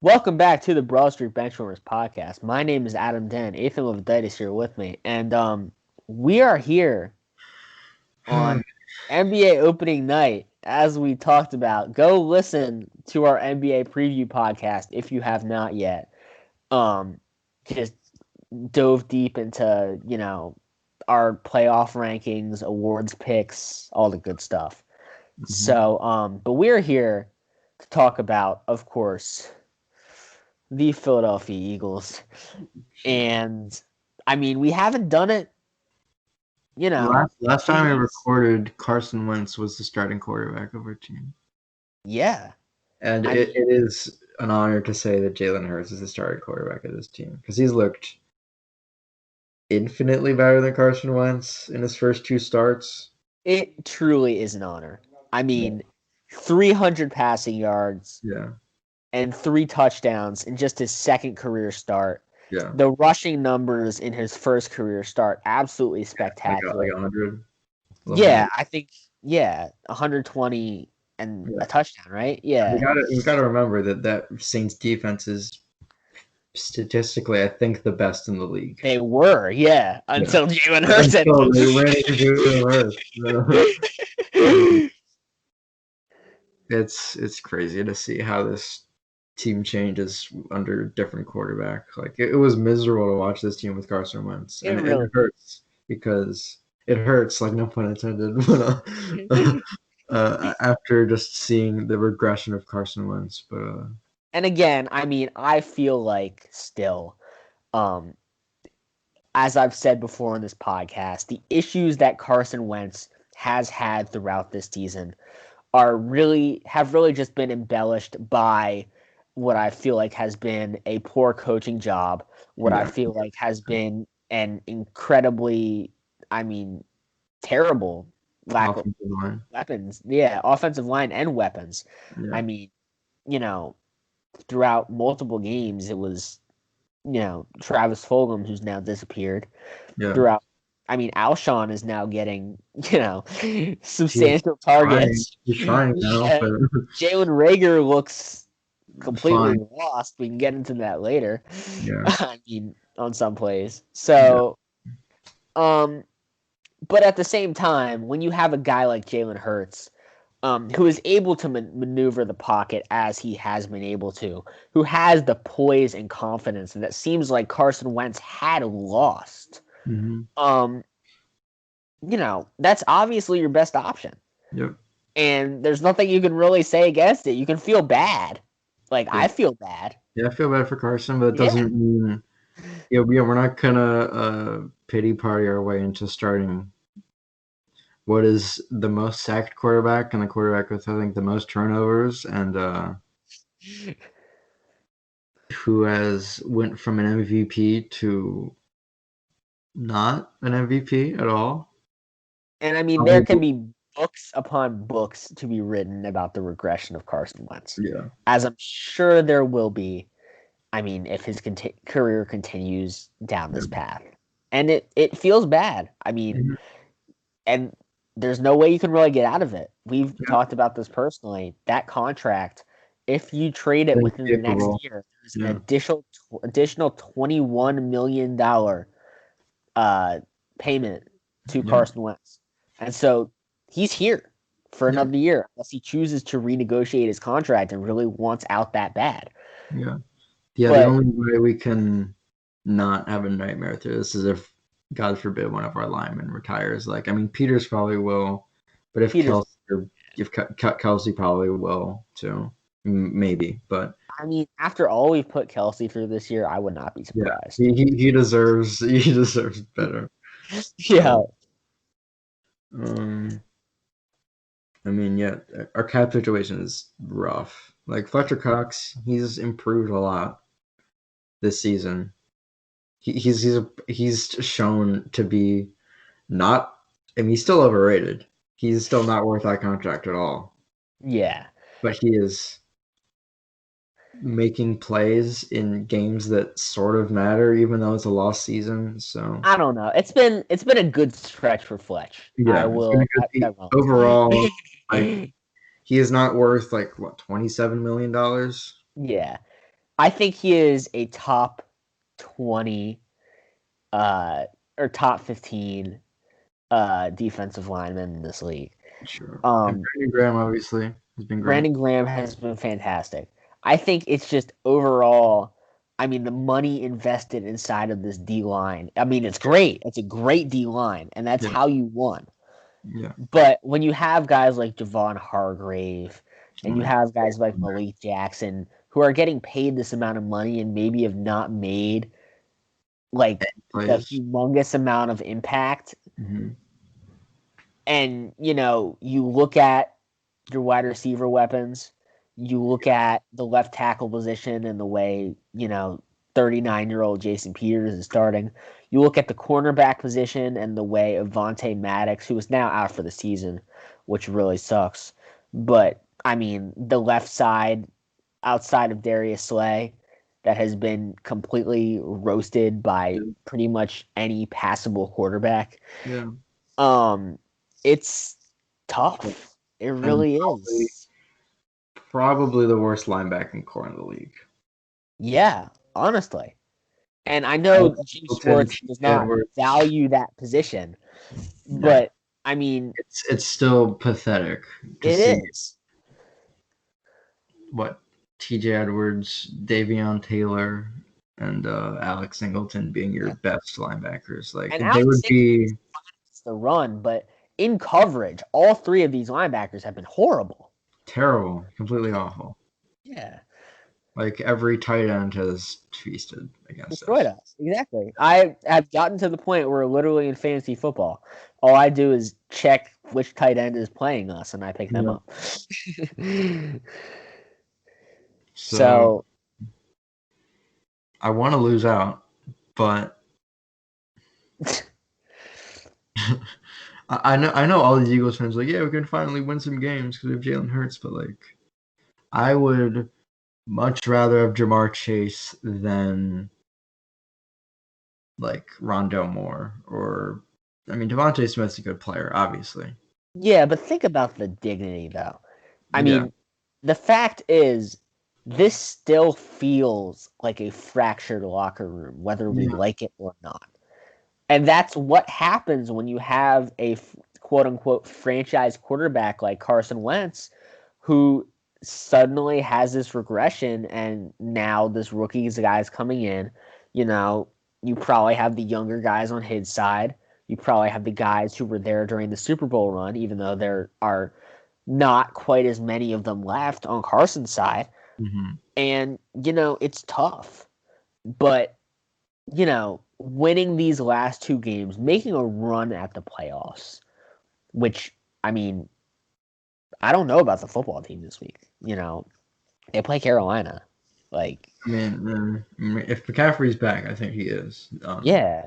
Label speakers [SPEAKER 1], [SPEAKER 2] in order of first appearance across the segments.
[SPEAKER 1] Welcome back to the Broad Street Benchwarmers podcast. My name is Adam Den. Ethan Leviditis here with me, and we are here on NBA opening night. As we talked about, go listen to our NBA preview podcast if you have not yet. Just dove deep into our playoff rankings, awards picks, all the good stuff.
[SPEAKER 2] Mm-hmm.
[SPEAKER 1] So, but we're here to talk about, of course, the Philadelphia Eagles. And I mean, we haven't done it,
[SPEAKER 2] Last time I recorded, Carson Wentz was the starting quarterback of our team.
[SPEAKER 1] Yeah.
[SPEAKER 2] And it is an honor to say that Jalen Hurts is the starting quarterback of this team because he's looked infinitely better than Carson Wentz in his first two starts.
[SPEAKER 1] It truly is an honor. I mean, 300 passing yards.
[SPEAKER 2] Yeah.
[SPEAKER 1] And 3 touchdowns in just his second career start.
[SPEAKER 2] Yeah.
[SPEAKER 1] The rushing numbers in his first career start, absolutely spectacular.
[SPEAKER 2] Like 100.
[SPEAKER 1] Yeah, I think 120 and a touchdown, right? Yeah.
[SPEAKER 2] You got to remember that Saints defense is statistically, I think, the best in the league.
[SPEAKER 1] They were, until Jalen Hurts.
[SPEAKER 2] Until they ran into Jalen Hurts. It's crazy to see how this team changes under a different quarterback. Like it was miserable to watch this team with Carson Wentz, and it hurts because it hurts. Like no pun intended. After just seeing the regression of Carson Wentz, but
[SPEAKER 1] and again, I mean, I feel like still, as I've said before in this podcast, the issues that Carson Wentz has had throughout this season have really just been embellished by what I feel like has been a poor coaching job, I feel like has been an incredibly, terrible lack of weapons. Yeah, offensive line and weapons. Yeah. I mean, throughout multiple games, it was, Travis Fulgham, who's now disappeared. Yeah. Throughout, Alshon is now getting, substantial targets.
[SPEAKER 2] He's trying now.
[SPEAKER 1] Jalen Reagor looks completely lost. We can get into that later.
[SPEAKER 2] Yeah.
[SPEAKER 1] On some plays. So, but at the same time, when you have a guy like Jalen Hurts, who is able to maneuver the pocket as he has been able to, who has the poise and confidence that seems like Carson Wentz had lost, that's obviously your best option.
[SPEAKER 2] Yep.
[SPEAKER 1] And there's nothing you can really say against it. You can feel bad. I feel bad.
[SPEAKER 2] Yeah, I feel bad for Carson, but it doesn't mean we're not gonna pity party our way into starting what is the most sacked quarterback and the quarterback with, I think, the most turnovers, and who has went from an MVP to not an MVP at all.
[SPEAKER 1] And there can be books upon books to be written about the regression of Carson Wentz.
[SPEAKER 2] Yeah.
[SPEAKER 1] As I'm sure there will be, if his career continues down this path. And it feels bad. And there's no way you can really get out of it. We've talked about this personally. That contract, if you trade it within the next year, there's an additional $21 million payment to Carson Wentz. And so he's here for another year unless he chooses to renegotiate his contract and really wants out that bad.
[SPEAKER 2] Yeah. The only way we can not have a nightmare through this is if, God forbid, one of our linemen retires. Peters probably will, but if Kelsey probably will too, maybe. But
[SPEAKER 1] after all we've put Kelsey through this year, I would not be surprised.
[SPEAKER 2] Yeah, he deserves better.
[SPEAKER 1] Yeah.
[SPEAKER 2] Our cap situation is rough. Fletcher Cox, he's improved a lot this season. He's shown to be not. He's still overrated. He's still not worth that contract at all.
[SPEAKER 1] Yeah,
[SPEAKER 2] but he is making plays in games that sort of matter, even though it's a lost season. So
[SPEAKER 1] I don't know. It's been a good stretch for Fletch.
[SPEAKER 2] Yeah, overall, he is not worth $27 million.
[SPEAKER 1] Yeah. I think he is a top 20 or top 15 defensive lineman in this league.
[SPEAKER 2] Sure. And Brandon Graham obviously has been great.
[SPEAKER 1] Brandon Graham has been fantastic. I think it's just overall, I mean, the money invested inside of this D line. I mean, it's great. It's a great D line, and that's how you won.
[SPEAKER 2] Yeah.
[SPEAKER 1] But when you have guys like Javon Hargrave and you have guys like Malik Jackson who are getting paid this amount of money and maybe have not made like the humongous amount of impact, and you look at your wide receiver weapons, you look at the left tackle position and the way 39-year-old Jason Peters is starting. You look at the cornerback position and the way Avonte Maddox, who is now out for the season, which really sucks. But I mean, the left side, outside of Darius Slay, that has been completely roasted by pretty much any passable quarterback.
[SPEAKER 2] Yeah.
[SPEAKER 1] It's tough. It really is.
[SPEAKER 2] Probably the worst linebacking core in the league.
[SPEAKER 1] Yeah, honestly. And I know Jim Schwartz does not value that position, but I mean,
[SPEAKER 2] it's still pathetic.
[SPEAKER 1] It is.
[SPEAKER 2] What T.J. Edwards, Davion Taylor, and Alex Singleton being your best linebackers. Like
[SPEAKER 1] and
[SPEAKER 2] they would be
[SPEAKER 1] the run, but in coverage, all three of these linebackers have been horrible.
[SPEAKER 2] Terrible, completely awful.
[SPEAKER 1] Yeah.
[SPEAKER 2] Like every tight end has feasted against
[SPEAKER 1] Destroyed us. Exactly. I have gotten to the point where literally in fantasy football, all I do is check which tight end is playing us, and I pick them up. So
[SPEAKER 2] I want to lose out, but I know all these Eagles fans are like, yeah, we can finally win some games because we have Jalen Hurts, but like, I would much rather have Jamar Chase than like Rondell Moore or, I mean, Devontae Smith's a good player, obviously.
[SPEAKER 1] Yeah, but think about the dignity, though. I mean, the fact is, this still feels like a fractured locker room, whether we like it or not. And that's what happens when you have a quote-unquote franchise quarterback like Carson Wentz, who suddenly has this regression, and now this rookie guy is coming in. You probably have the younger guys on his side. You probably have the guys who were there during the Super Bowl run, even though there are not quite as many of them left on Carson's side.
[SPEAKER 2] Mm-hmm.
[SPEAKER 1] And, it's tough. But, winning these last two games, making a run at the playoffs, which, I mean, I don't know about the football team this week. They play Carolina. Like,
[SPEAKER 2] I mean, if McCaffrey's back, I think he is.
[SPEAKER 1] Yeah,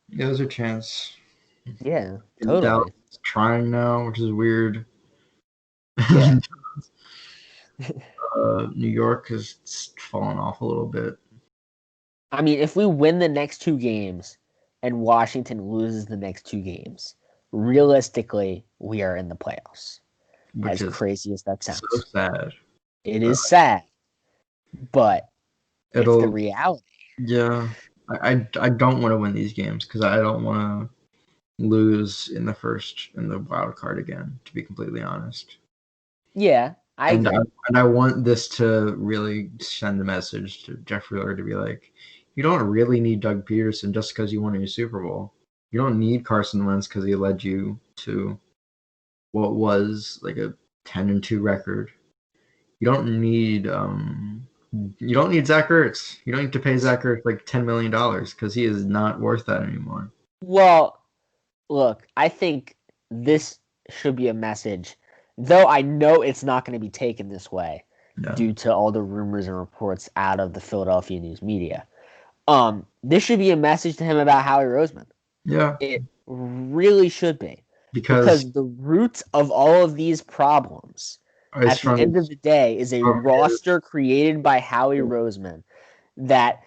[SPEAKER 2] there's a chance.
[SPEAKER 1] Yeah, totally.
[SPEAKER 2] Dallas is trying now, which is weird.
[SPEAKER 1] Yeah.
[SPEAKER 2] New York has fallen off a little bit.
[SPEAKER 1] I mean, if we win the next two games and Washington loses the next two games, realistically, we are in the playoffs. As crazy as that sounds.
[SPEAKER 2] So sad.
[SPEAKER 1] It is sad, but it's the reality.
[SPEAKER 2] Yeah. I don't want to win these games because I don't want to lose in the wild card again, to be completely honest.
[SPEAKER 1] Yeah, I agree.
[SPEAKER 2] And I want this to really send a message to Jeff Wheeler to be like, you don't really need Doug Peterson just because you won a Super Bowl. You don't need Carson Wentz because he led you to what was like a 10-2 record. You don't need Zach Ertz. You don't need to pay Zach Ertz like $10 million because he is not worth that anymore.
[SPEAKER 1] Well, look, I think this should be a message, though I know it's not going to be taken this way due to all the rumors and reports out of the Philadelphia news media. This should be a message to him about Howie Roseman.
[SPEAKER 2] Yeah.
[SPEAKER 1] It really should be. Because the roots of all of these problems at the end of the day is a roster created by Howie Roseman that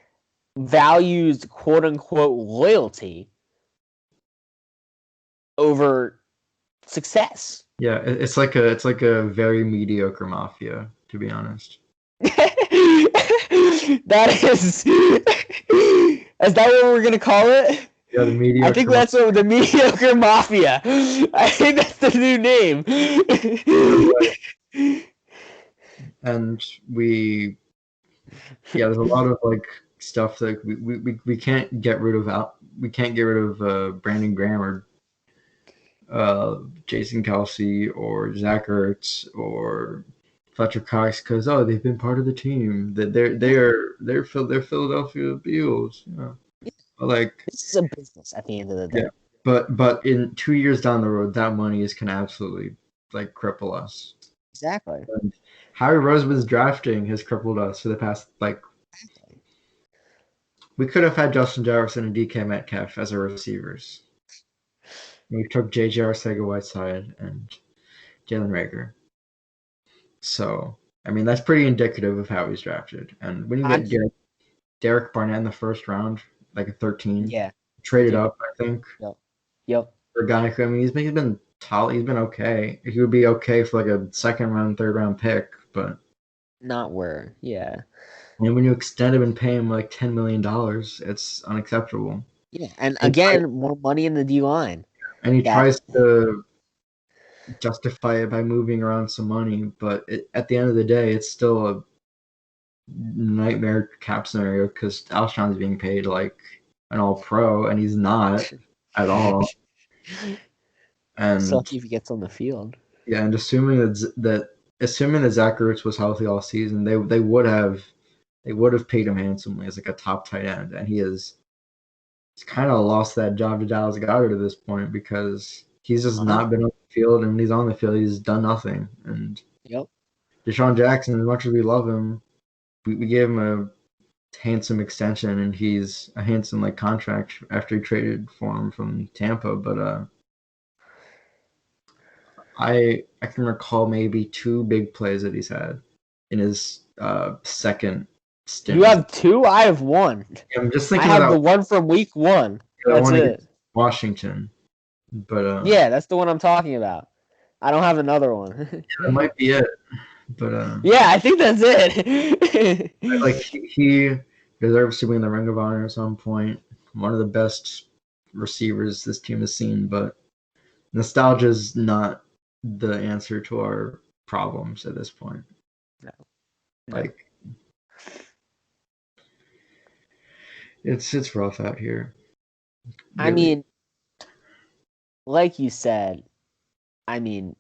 [SPEAKER 1] values quote unquote loyalty over success.
[SPEAKER 2] Yeah, it's like a very mediocre mafia, to be honest.
[SPEAKER 1] That is that what we're gonna call it?
[SPEAKER 2] Yeah, the mediocre.
[SPEAKER 1] I think that's what the mediocre mafia. I think that's the new name.
[SPEAKER 2] And there's a lot of like stuff that we can't get rid of. We can't get rid of Brandon Graham or Jason Kelsey or Zach Ertz or Fletcher Cox because they've been part of the team. That they're Philadelphia Eagles. Yeah. But like
[SPEAKER 1] this is a business at the end of the day.
[SPEAKER 2] Yeah. But in 2 years down the road, that money can absolutely like cripple us.
[SPEAKER 1] Exactly.
[SPEAKER 2] And Harry Roseman's drafting has crippled us for the past like. We could have had Justin Jefferson and DK Metcalf as our receivers. We took J.J. Arcega-Whiteside and Jalen Reagor. So, I mean, that's pretty indicative of how he's drafted. And when you get Derek Barnett in the first round, like a 13, traded up, I think.
[SPEAKER 1] Yep.
[SPEAKER 2] For a guy who, I mean, he's been tall. He's been okay. He would be okay for like a second round, third round pick, but
[SPEAKER 1] not where, yeah.
[SPEAKER 2] And when you extend him and pay him like $10 million, it's unacceptable.
[SPEAKER 1] Yeah, and again, more money in the D line.
[SPEAKER 2] And he tries to justify it by moving around some money, but at the end of the day, it's still a nightmare cap scenario because Alshon's being paid like an all-pro, and he's not at all. And
[SPEAKER 1] so if he gets on the field,
[SPEAKER 2] yeah, and assuming that Zach Ertz was healthy all season, they would have paid him handsomely as like a top tight end, and he's kind of lost that job to Dallas Goedert at this point because he's just not been on the field, and when he's on the field, he's done nothing. And Deshaun Jackson, as much as we love him, we gave him a handsome extension, and he's a handsome like contract after he traded for him from Tampa. But I can recall maybe 2 big plays that he's had in his second stint.
[SPEAKER 1] You have 2? I have 1.
[SPEAKER 2] I'm just thinking.
[SPEAKER 1] I have the one from week 1. That's it.
[SPEAKER 2] Washington, but
[SPEAKER 1] yeah, that's the one I'm talking about. I don't have another one.
[SPEAKER 2] That might be it, but
[SPEAKER 1] yeah, I think that's it.
[SPEAKER 2] like he deserves to be in the Ring of Honor at some point. One of the best receivers this team has seen, but nostalgia is not the answer to our problems at this point.
[SPEAKER 1] No.
[SPEAKER 2] Like it's rough out here.
[SPEAKER 1] Really. I mean, like you said, I mean,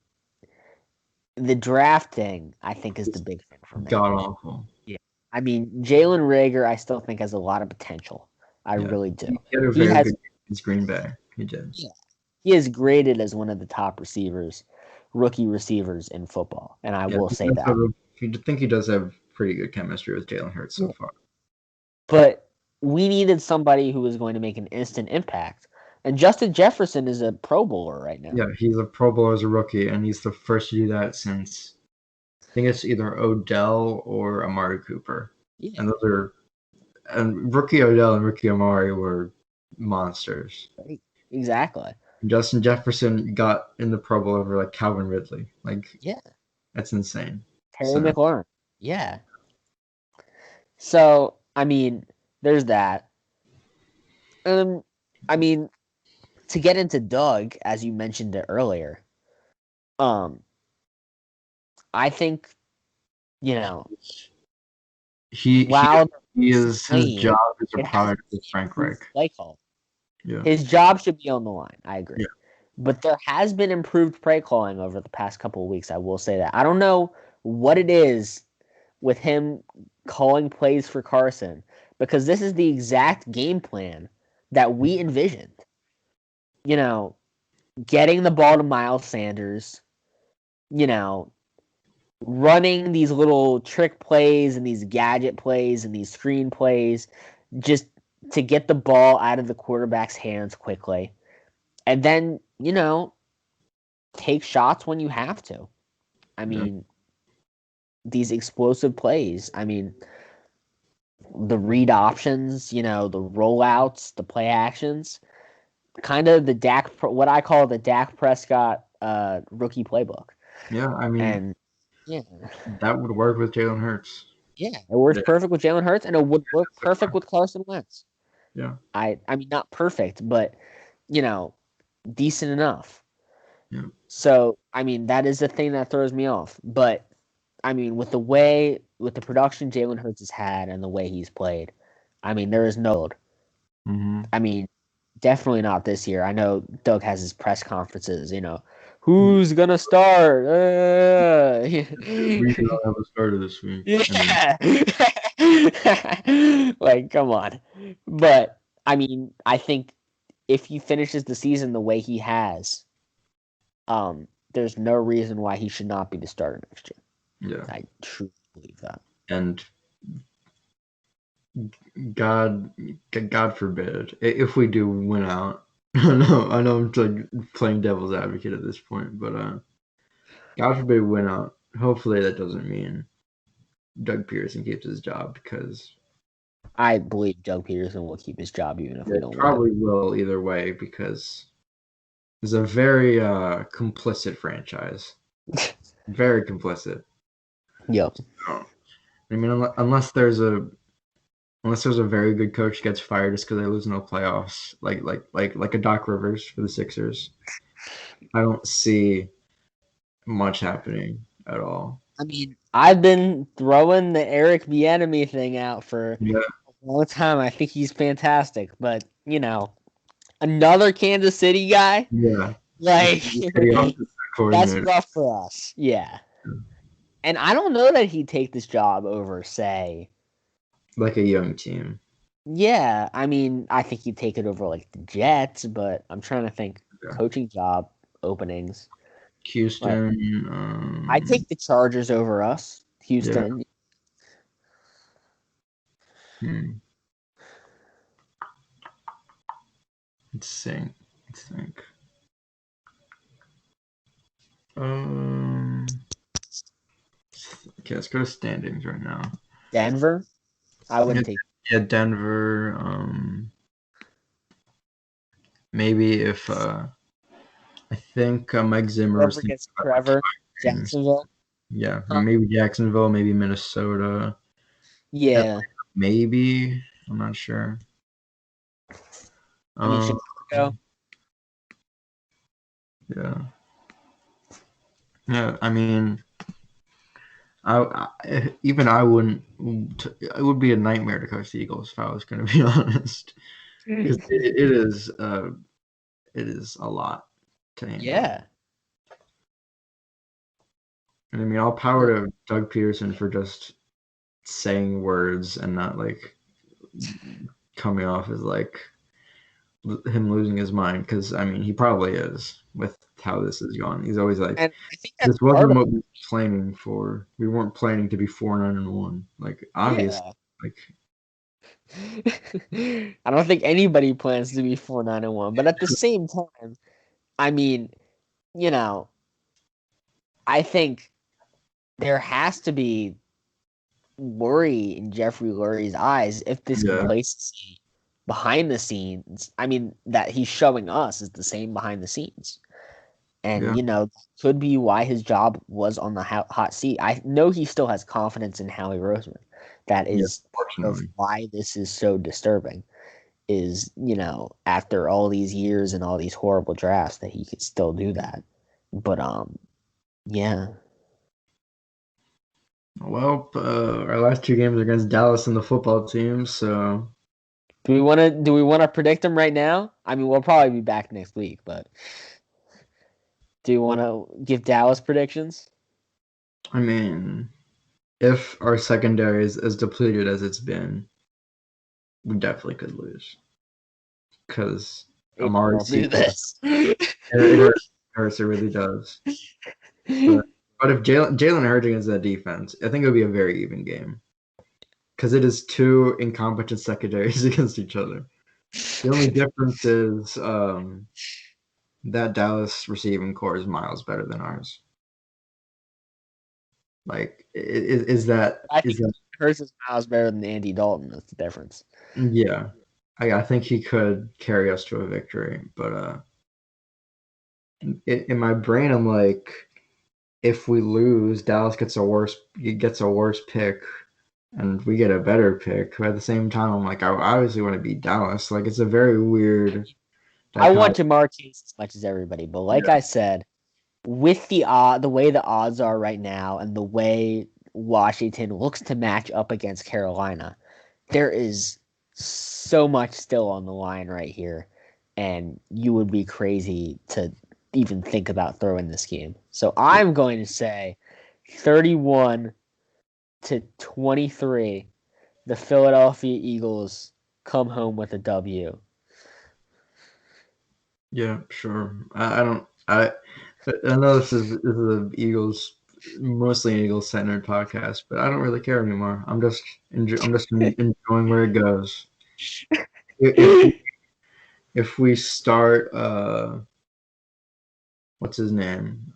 [SPEAKER 1] the drafting I think is the big thing for me.
[SPEAKER 2] God awful.
[SPEAKER 1] Yeah, I mean, Jalen Reagor I still think has a lot of potential. I really do.
[SPEAKER 2] He has good Green Bay. He did.
[SPEAKER 1] Yeah, he is graded as one of the top rookie receivers in football, and I will say that.
[SPEAKER 2] I think he does have pretty good chemistry with Jalen Hurts so far.
[SPEAKER 1] But we needed somebody who was going to make an instant impact. And Justin Jefferson is a Pro Bowler right now.
[SPEAKER 2] Yeah, he's a Pro Bowler as a rookie, and he's the first to do that since I think it's either Odell or Amari Cooper. Yeah. And rookie Odell and rookie Amari were monsters.
[SPEAKER 1] Right. Exactly.
[SPEAKER 2] Justin Jefferson got in the Pro Bowl over like Calvin Ridley. That's insane.
[SPEAKER 1] Terry McLaurin. Yeah. So, I mean, there's that. I mean, to get into Doug, as you mentioned it earlier, I think,
[SPEAKER 2] he is his job is a product of Frank Reich.
[SPEAKER 1] Play call. Yeah. His job should be on the line. I agree. Yeah. But there has been improved play calling over the past couple of weeks. I will say that. I don't know what it is with him calling plays for Carson, because this is the exact game plan that we envisioned. Getting the ball to Miles Sanders, running these little trick plays and these gadget plays and these screen plays just to get the ball out of the quarterback's hands quickly. And then, take shots when you have to. I mean, these explosive plays. I mean, the read options, the rollouts, the play actions, kind of what I call the Dak Prescott rookie playbook.
[SPEAKER 2] Yeah, I mean, that would work with Jalen Hurts.
[SPEAKER 1] Yeah, it works perfect with Jalen Hurts, and it would work perfect with Carson Wentz.
[SPEAKER 2] Yeah.
[SPEAKER 1] I mean, not perfect, but decent enough.
[SPEAKER 2] Yeah.
[SPEAKER 1] So, I mean, that is the thing that throws me off. But I mean, with the production Jalen Hurts has had and the way he's played, I mean, there is no.
[SPEAKER 2] Mm-hmm.
[SPEAKER 1] I mean, definitely not this year. I know Doug has his press conferences. Who's gonna start?
[SPEAKER 2] We don't have a starter this week.
[SPEAKER 1] Yeah. Like, come on. But I mean, I think if he finishes the season the way he has, there's no reason why he should not be the starter next year.
[SPEAKER 2] Yeah.
[SPEAKER 1] I truly believe that.
[SPEAKER 2] And God forbid if we do win out. I know I'm like playing devil's advocate at this point, but God forbid we win out. Hopefully that doesn't mean Doug Peterson keeps his job, because
[SPEAKER 1] I believe Doug Peterson will keep his job even if we don't win.
[SPEAKER 2] Probably will either way, because it's a very complicit franchise. Very complicit.
[SPEAKER 1] Yep.
[SPEAKER 2] So, I mean, unless there's a very good coach gets fired just because they lose in the playoffs, like a Doc Rivers for the Sixers, I don't see much happening at all.
[SPEAKER 1] I mean, I've been throwing the Eric Bieniemy thing out for
[SPEAKER 2] Yeah.
[SPEAKER 1] a long time. I think he's fantastic, but another Kansas City guy,
[SPEAKER 2] Yeah.
[SPEAKER 1] like that's
[SPEAKER 2] Coordinator.
[SPEAKER 1] rough for us. Yeah, and I don't know that he'd take this job over, say,
[SPEAKER 2] Like a young team.
[SPEAKER 1] yeah. I mean, I think he'd take it over like the Jets, but I'm trying to think coaching job openings.
[SPEAKER 2] Houston.
[SPEAKER 1] I take the Chargers over us. Houston.
[SPEAKER 2] Yeah. Let's think. Okay, let's go to standings right now.
[SPEAKER 1] Denver. I wouldn't take.
[SPEAKER 2] Yeah, Denver. Maybe if I think Mike Zimmer was thinking
[SPEAKER 1] Gets Trevor. Jacksonville.
[SPEAKER 2] Yeah, maybe Jacksonville, maybe Minnesota.
[SPEAKER 1] Yeah.
[SPEAKER 2] Maybe, I'm not sure.
[SPEAKER 1] I mean, Chicago.
[SPEAKER 2] Yeah. Yeah, I mean, I wouldn't. It would be a nightmare to coach the Eagles if I was going to be honest, because it is a lot to handle.
[SPEAKER 1] Yeah.
[SPEAKER 2] And I mean, all power to Doug Peterson for just saying words and not like coming off as like him losing his mind, because I mean he probably is with how this is going. He's always like,
[SPEAKER 1] and I think that's
[SPEAKER 2] this wasn't what we were planning for. We weren't planning to be 4-9-1. Like obviously, like
[SPEAKER 1] I don't think anybody plans to be 4-9-1, but at the same time, I mean, I think there has to be worry in Jeffrey Lurie's eyes if this complacency behind the scenes, I mean, that he's showing us is the same behind the scenes. And, could be why his job was on the hot seat. I know he still has confidence in Howie Roseman. That is part of why this is so disturbing, is, after all these years and all these horrible drafts, that he could still do that. But, yeah.
[SPEAKER 2] Well, our last 2 games are against Dallas and the football team, so
[SPEAKER 1] do we want to predict them right now? I mean, we'll probably be back next week, but do you want to give Dallas predictions?
[SPEAKER 2] I mean, if our secondary is as depleted as it's been, we definitely could lose. Because Amari
[SPEAKER 1] do this.
[SPEAKER 2] It hurts. It really does. But if Jalen Hurts against that defense, I think it would be a very even game. Because it is 2 incompetent secondaries against each other. The only difference is that Dallas receiving core is miles better than ours. Like, is that
[SPEAKER 1] Hurts is miles better than Andy Dalton? That's the difference.
[SPEAKER 2] Yeah, I think he could carry us to a victory, but in my brain, I'm like, if we lose, Dallas gets a worse pick, and we get a better pick. But at the same time, I'm like, I obviously want to beat Dallas. Like, it's a very weird
[SPEAKER 1] I want
[SPEAKER 2] dichotomy.
[SPEAKER 1] Jamar Chase as much as everybody, but like
[SPEAKER 2] Yeah,
[SPEAKER 1] I said, with the way the odds are right now and the way Washington looks to match up against Carolina, there is so much still on the line right here, and you would be crazy to even think about throwing this game. So I'm going to say 31-23. The Philadelphia Eagles come home with a W.
[SPEAKER 2] yeah, sure. I don't. I know this is the Eagles, mostly an Eagles centered podcast, but I don't really care anymore. I'm just enjoying where it goes. If if we start what's his name?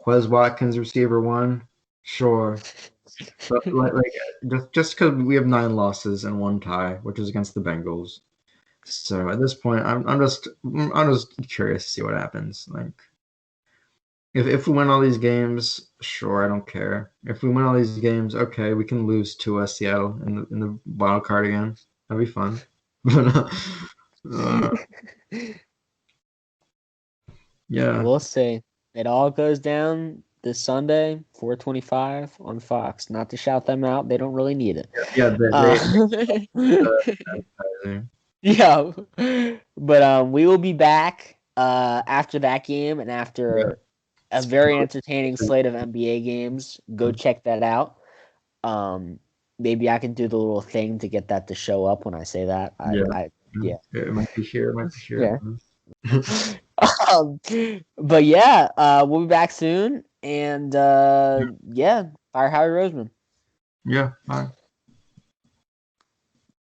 [SPEAKER 2] Quez Watkins, receiver one, sure. But just because we have 9 losses and 1 tie, which is against the Bengals. So at this point, I'm just curious to see what happens. Like if we win all these games, sure, I don't care. If we win all these games, okay, we can lose to Seattle in the wild card again. That'd be fun. But yeah,
[SPEAKER 1] We'll see. It all goes down this Sunday, 4:25 on Fox. Not to shout them out, they don't really need it.
[SPEAKER 2] yeah, they
[SPEAKER 1] Yeah, but we will be back after that game and
[SPEAKER 2] yeah.
[SPEAKER 1] after a very entertaining slate of NBA games. Go check that out. Um, maybe I can do the little thing to get that to show up when I say that.
[SPEAKER 2] Yeah.
[SPEAKER 1] Yeah,
[SPEAKER 2] It might be here. It might be
[SPEAKER 1] yeah.
[SPEAKER 2] here.
[SPEAKER 1] um, but yeah, we'll be back soon, and yeah, fire Howie Roseman.
[SPEAKER 2] Yeah. Bye.